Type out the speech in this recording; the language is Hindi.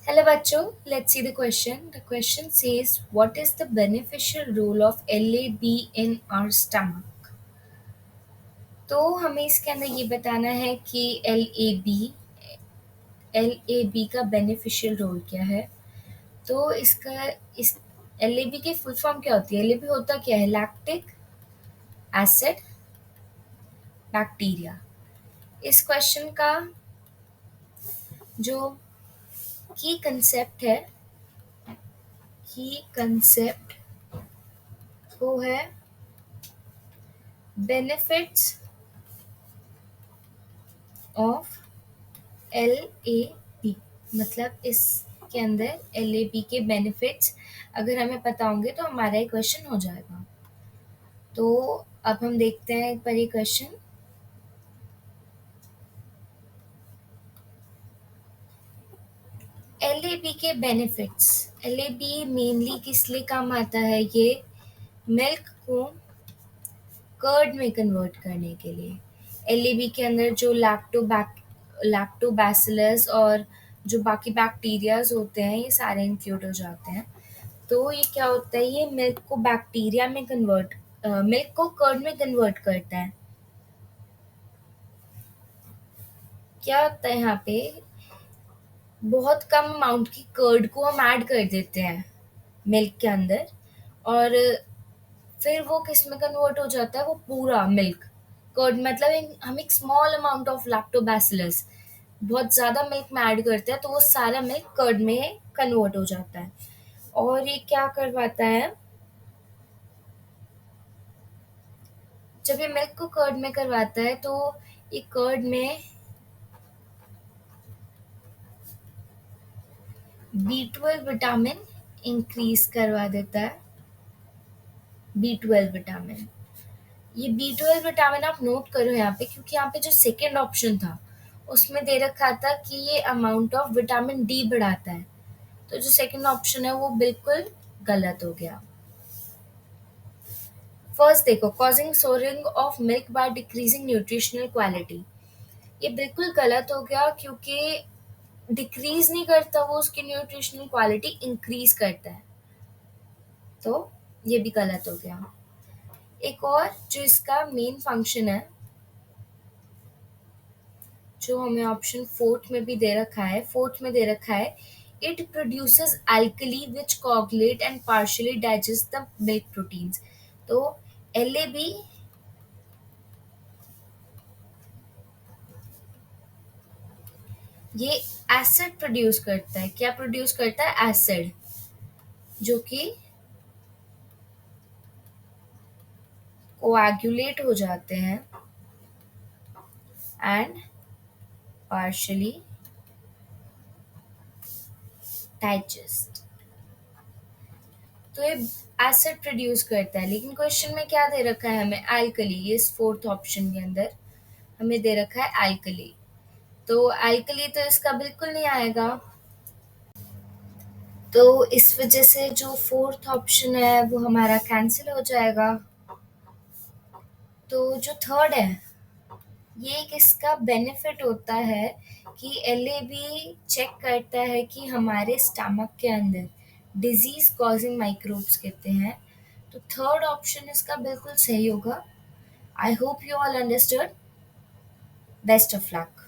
Hello बच्चों, let's see the question. The question says, what is the beneficial role of LAB in our stomach? तो हमें इसके अंदर ये बताना है कि एल ए बी का बेनिफिशियल रोल क्या है। तो इसका इस एल ए बी की फुल फॉर्म क्या होती है? एल ए बी होता क्या है? Lactic acid bacteria. इस क्वेश्चन का जो की कंसेप्ट वो है benefits of L A B. मतलब इसके अंदर एल ए बी के बेनिफिट्स अगर हमें पता होंगे तो हमारा ये क्वेश्चन हो जाएगा। तो अब हम देखते हैं एक बार ये क्वेश्चन। एल ए बी के benefits. L A B mainly किस लिए काम आता है? ये मिल्क को कर्ड में कन्वर्ट करने के लिए। एल ए बी के अंदर जो लैक्टोबैसिलस और जो बाकी बैक्टीरियाज होते हैं ये सारे इंक्लूड हो जाते हैं। तो ये क्या होता है? ये मिल्क को कर्ड में कन्वर्ट करता है। क्या होता है यहाँ पे? बहुत कम अमाउंट की कर्ड को हम ऐड कर देते हैं मिल्क के अंदर, और फिर वो किस में कन्वर्ट हो जाता है? वो पूरा मिल्क कर्ड, मतलब हम एक स्मॉल अमाउंट ऑफ लैक्टोबैसिलस बहुत ज़्यादा मिल्क में ऐड करते हैं तो वो सारा मिल्क कर्ड में कन्वर्ट हो जाता है। और ये क्या करवाता है? जब ये मिल्क को कर्ड में करवाता है तो ये कर्ड में B12 विटामिन इंक्रीज करवा देता है। B12 विटामिन, ये B12 विटामिन आप नोट करो यहाँ पे, क्योंकि यहाँ पे जो सेकेंड ऑप्शन था उसमें दे रखा था कि ये अमाउंट ऑफ विटामिन डी बढ़ाता है। तो जो सेकेंड ऑप्शन है वो बिल्कुल गलत हो गया। फर्स्ट देखो, causing souring of milk by decreasing nutritional quality, ये बिल्कुल गलत हो गया, क्योंकि डिक्रीज नहीं करता वो, उसकी न्यूट्रिशनल क्वालिटी इंक्रीज करता है। तो ये भी गलत हो गया। एक और जो इसका मेन फंक्शन है, जो हमें ऑप्शन फोर्थ में भी दे रखा है, फोर्थ में दे रखा है, it produces alkali which coagulate and partially digest the milk proteins. तो एल ए बी ये एसिड प्रोड्यूस करता है। क्या प्रोड्यूस करता है? एसिड, जो कि कोएगुलेट हो जाते हैं एंड पार्शियली डाइजेस्ट। तो ये एसिड प्रोड्यूस करता है, लेकिन क्वेश्चन में क्या दे रखा है हमें? अल्कली। ये इस फोर्थ ऑप्शन के अंदर हमें दे रखा है अल्कली, तो अल्कली तो इसका बिल्कुल नहीं आएगा। तो इस वजह से जो फोर्थ ऑप्शन है वो हमारा कैंसिल हो जाएगा। तो जो थर्ड है, ये किसका बेनिफिट होता है कि एल ए बी चेक करता है कि हमारे स्टमक के अंदर डिजीज कॉजिंग माइक्रोब्स कितने हैं। तो थर्ड ऑप्शन इसका बिल्कुल सही होगा। I hope you all understood. Best of luck.